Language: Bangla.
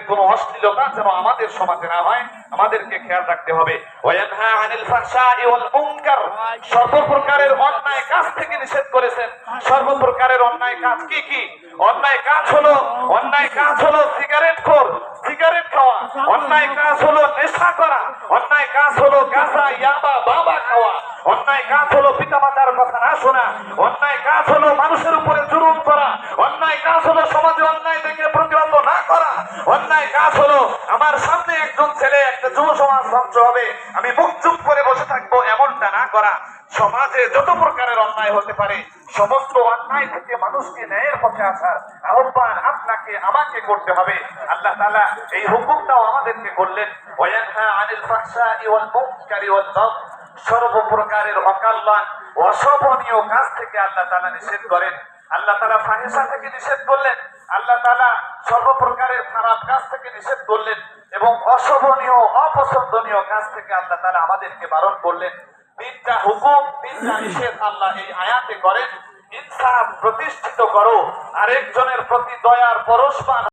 কোনো অশ্লীলতা যেন আমাদের সমাজে না হয়, আমাদেরকে খেয়াল রাখতে হবে। ওয়ায়ানহা আনিল ফাহশাই ওয়াল মুনকার, সর্বপ্রকারের অন্যায় কাজ থেকে নিষেধ করেছেন। সর্বপ্রকারের অন্যায় কাজ কি কি? অন্যায় কাজ হলো সিগারেটখোর, সিগারেট খাওয়া। অন্যায় কাজ হলো নেশা করা। অন্যায় কাজ হলো গাঁজা, ইয়াবা, বাবা খাওয়া। অন্যায় কাজ হলো পিতামাতার কথা না শোনা। অন্যায় কাজ হলো মানুষের উপরে জুলুম করা। অন্যায় কাজ হলো সমাজে অন্যায় থেকে প্রতিহত না করা। অন্যায় কাজ হলো আমার সামনে একজন ছেলে, একটা যুব সমাজ ধ্বংস হবে, আমি মুখ চুপ করে বসে থাকবো, এমনটা না করা। সমাজে যত প্রকারের অন্যায় হতে পারে সমস্ত অন্যায় থেকে মানুষকে ন্যায়ের পথে আসার আহ্বান আপনাকে আমাকে করতে হবে। আল্লাহ তাআলা এই হুকুমটাও আমাদেরকে করলেন, ওয়ায়ানহা আনিল ফাহশাই ওয়াল মুনকারি ওয়াল বাগয়, সর্বপ্রকারের অকল্যাণ অশোভনীয় কাজ থেকে আল্লাহ তাআলা নিষেধ করেন। আল্লাহ তাআলা ফাহিশা থেকে নিষেধ করলেন, আল্লাহ তাআলা সর্বপ্রকারের খারাপ কাজ থেকে নিষেধ করলেন এবং অশোভনীয় অপছন্দনীয় কাজ থেকে আল্লাহ তাআলা আমাদেরকে বারণ করলেন। তিনটা হুকুম, তিনটা নিষেধ আল্লাহ এই আয়াতে করেন। ইনসাফ প্রতিষ্ঠিত করো, আরেকজনের প্রতি দয়ার পরশপান